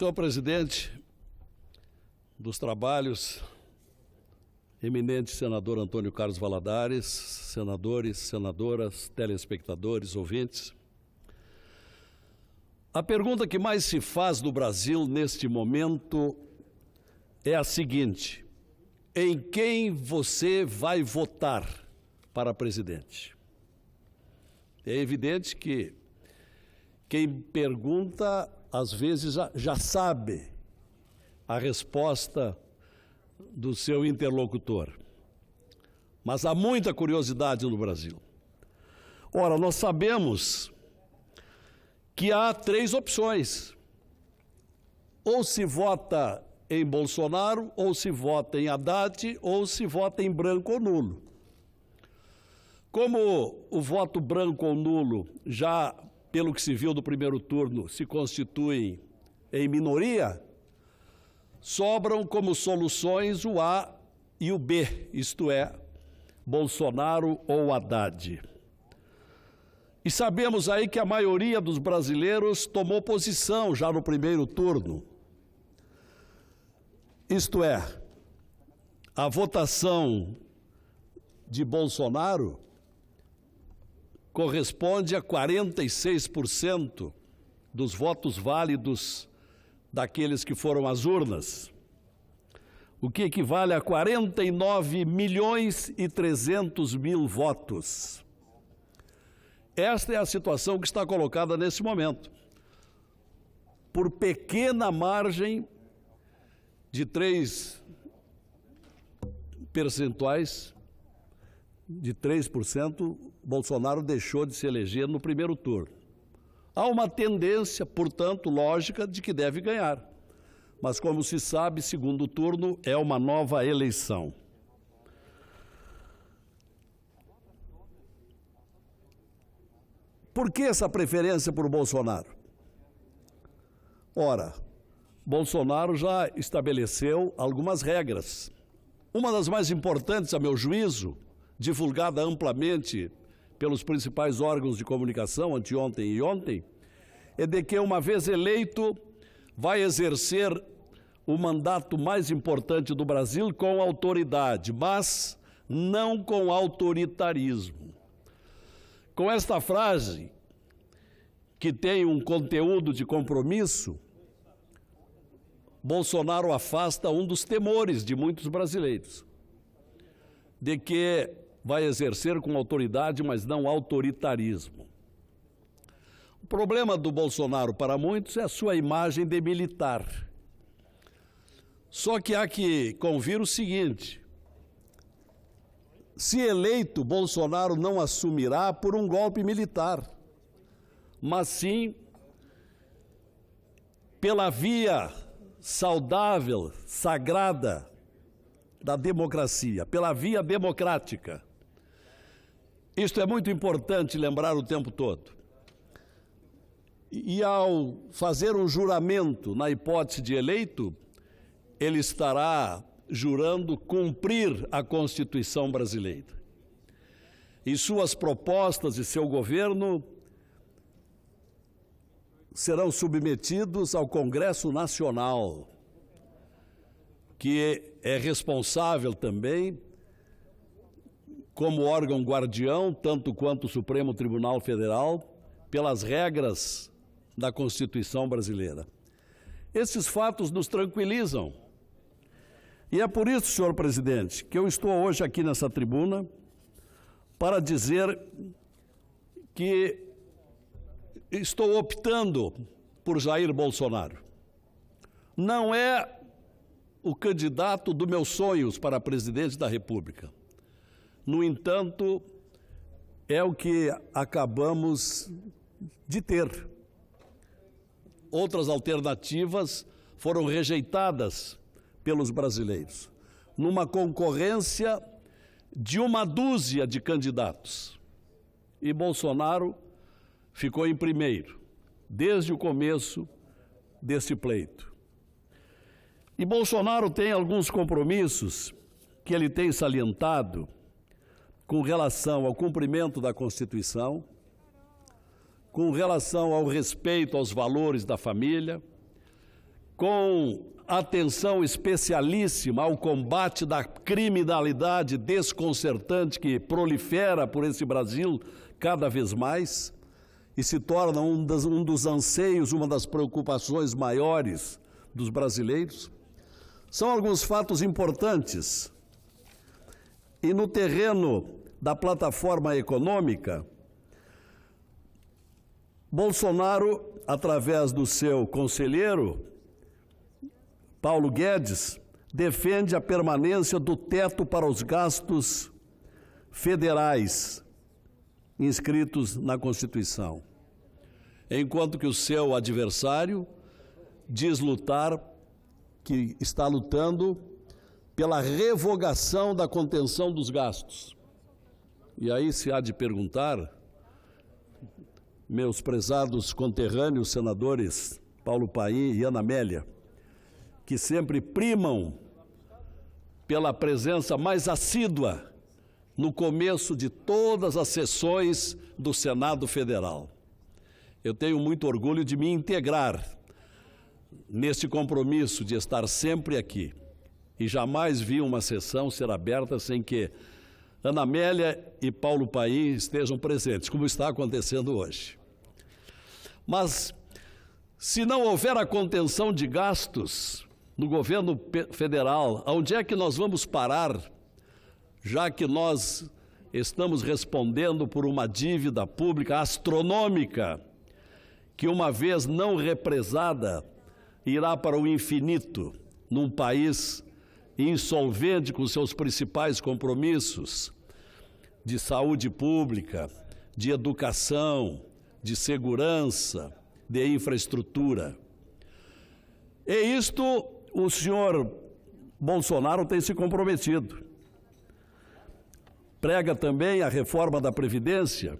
Senhor presidente dos trabalhos, eminente senador Antônio Carlos Valadares, senadores, senadoras, telespectadores, ouvintes, a pergunta que mais se faz no Brasil neste momento é a seguinte: em quem você vai votar para presidente? É evidente que quem pergunta, às vezes, já sabe a resposta do seu interlocutor. Mas há muita curiosidade no Brasil. Ora, nós sabemos que há três opções. Ou se vota em Bolsonaro, ou se vota em Haddad, ou se vota em branco ou nulo. Como o voto branco ou nulo já, pelo que se viu do primeiro turno, se constituem em minoria, sobram como soluções o A e o B, isto é, Bolsonaro ou Haddad. E sabemos aí que a maioria dos brasileiros tomou posição já no primeiro turno. Isto é, a votação de Bolsonaro corresponde a 46% dos votos válidos daqueles que foram às urnas, o que equivale a 49.300.000 votos. Esta é a situação que está colocada nesse momento. Por pequena margem de 3 percentuais, de 3%, Bolsonaro deixou de se eleger no primeiro turno. Há uma tendência, portanto, lógica de que deve ganhar. Mas, como se sabe, segundo turno é uma nova eleição. Por que essa preferência por Bolsonaro? Ora, Bolsonaro já estabeleceu algumas regras. Uma das mais importantes, a meu juízo, divulgada amplamente pelos principais órgãos de comunicação anteontem e ontem, é de que, uma vez eleito, vai exercer o mandato mais importante do Brasil com autoridade, mas não com autoritarismo. Com esta frase, que tem um conteúdo de compromisso, Bolsonaro afasta um dos temores de muitos brasileiros, de que vai exercer com autoridade, mas não autoritarismo. O problema do Bolsonaro para muitos é a sua imagem de militar. Só que há que convir o seguinte: se eleito, Bolsonaro não assumirá por um golpe militar, mas sim pela via saudável, sagrada da democracia, pela via democrática. Isto é muito importante lembrar o tempo todo. E ao fazer um juramento na hipótese de eleito, ele estará jurando cumprir a Constituição brasileira. E suas propostas e seu governo serão submetidos ao Congresso Nacional, que é responsável também, como órgão guardião, tanto quanto o Supremo Tribunal Federal, pelas regras da Constituição brasileira. Esses fatos nos tranquilizam. E é por isso, senhor presidente, que eu estou hoje aqui nessa tribuna para dizer que estou optando por Jair Bolsonaro. Não é o candidato dos meus sonhos para presidente da República. No entanto, é o que acabamos de ter. Outras alternativas foram rejeitadas pelos brasileiros, numa concorrência de uma dúzia de candidatos. E Bolsonaro ficou em primeiro, desde o começo desse pleito. E Bolsonaro tem alguns compromissos que ele tem salientado com relação ao cumprimento da Constituição, com relação ao respeito aos valores da família, com atenção especialíssima ao combate da criminalidade desconcertante que prolifera por esse Brasil cada vez mais e se torna um dos anseios, uma das preocupações maiores dos brasileiros. São alguns fatos importantes. E no terreno da plataforma econômica, Bolsonaro, através do seu conselheiro, Paulo Guedes, defende a permanência do teto para os gastos federais inscritos na Constituição, enquanto que o seu adversário diz que está lutando pela revogação da contenção dos gastos. E aí se há de perguntar, meus prezados conterrâneos senadores Paulo Paim e Ana Amélia, que sempre primam pela presença mais assídua no começo de todas as sessões do Senado Federal. Eu tenho muito orgulho de me integrar neste compromisso de estar sempre aqui e jamais vi uma sessão ser aberta sem que Ana Amélia e Paulo Paim estejam presentes, como está acontecendo hoje. Mas, se não houver a contenção de gastos no governo federal, onde é que nós vamos parar, já que nós estamos respondendo por uma dívida pública astronômica, que uma vez não represada, irá para o infinito, num país insolvente com seus principais compromissos de saúde pública, de educação, de segurança, de infraestrutura. E isto o senhor Bolsonaro tem se comprometido. Prega também a reforma da Previdência,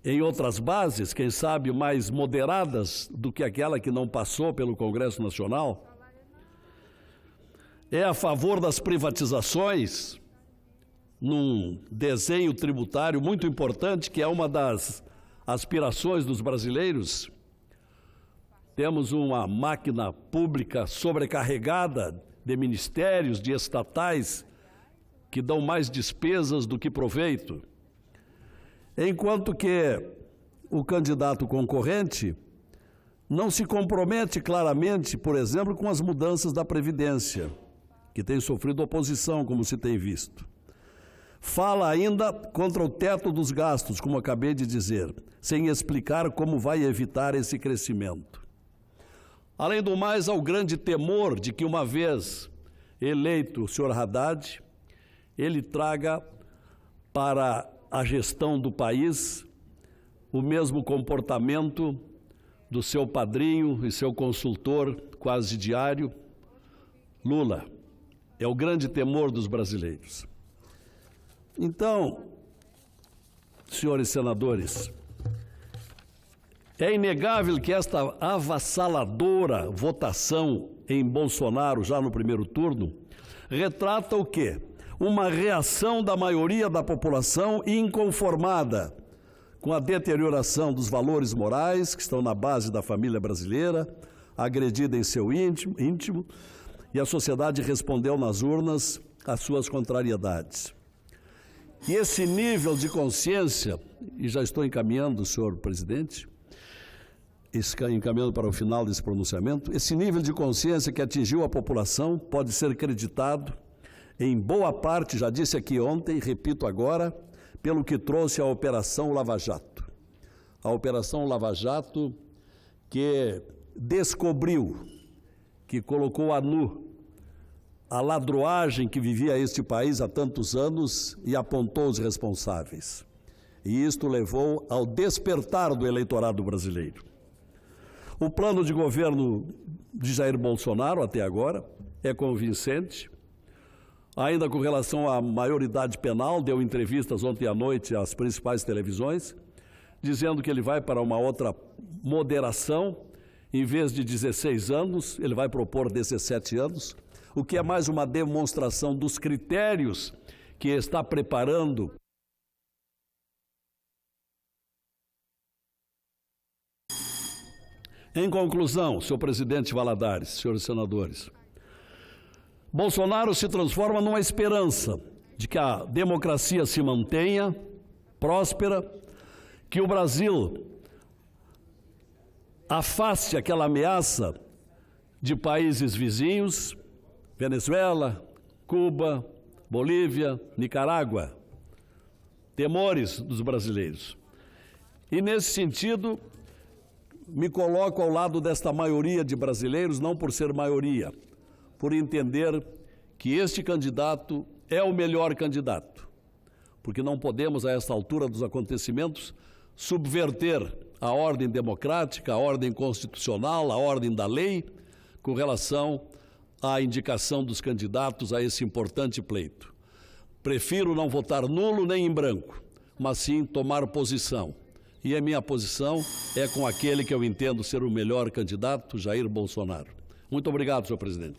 em outras bases, quem sabe mais moderadas do que aquela que não passou pelo Congresso Nacional. É a favor das privatizações, num desenho tributário muito importante, que é uma das aspirações dos brasileiros. Temos uma máquina pública sobrecarregada de ministérios, de estatais, que dão mais despesas do que proveito. Enquanto que o candidato concorrente não se compromete claramente, por exemplo, com as mudanças da Previdência, que tem sofrido oposição, como se tem visto. Fala ainda contra o teto dos gastos, como acabei de dizer, sem explicar como vai evitar esse crescimento. Além do mais, há o grande temor de que, uma vez eleito o senhor Haddad, ele traga para a gestão do país o mesmo comportamento do seu padrinho e seu consultor quase diário, Lula. É o grande temor dos brasileiros. Então, senhores senadores, é inegável que esta avassaladora votação em Bolsonaro, já no primeiro turno, retrata o quê? Uma reação da maioria da população inconformada com a deterioração dos valores morais que estão na base da família brasileira, agredida em seu íntimo, e a sociedade respondeu nas urnas às suas contrariedades. E esse nível de consciência, e já estou encaminhando, senhor presidente, encaminhando para o final desse pronunciamento, esse nível de consciência que atingiu a população pode ser creditado, em boa parte, já disse aqui ontem, repito agora, pelo que trouxe a Operação Lava Jato. A Operação Lava Jato que descobriu, que colocou a nu a ladroagem que vivia este país há tantos anos e apontou os responsáveis. E isto levou ao despertar do eleitorado brasileiro. O plano de governo de Jair Bolsonaro, até agora, é convincente. Ainda com relação à maioridade penal, deu entrevistas ontem à noite às principais televisões, dizendo que ele vai para uma outra moderação. Em vez de 16 anos, ele vai propor 17 anos, o que é mais uma demonstração dos critérios que está preparando Em conclusão, senhor presidente Valadares, senhores senadores, Bolsonaro se transforma numa esperança de que a democracia se mantenha próspera, que o Brasil afaste aquela ameaça de países vizinhos, Venezuela, Cuba, Bolívia, Nicarágua, temores dos brasileiros. E, nesse sentido, me coloco ao lado desta maioria de brasileiros, não por ser maioria, por entender que este candidato é o melhor candidato, porque não podemos, a esta altura dos acontecimentos, subverter a ordem democrática, a ordem constitucional, a ordem da lei, com relação à indicação dos candidatos a esse importante pleito. Prefiro não votar nulo nem em branco, mas sim tomar posição. E a minha posição é com aquele que eu entendo ser o melhor candidato, Jair Bolsonaro. Muito obrigado, senhor presidente.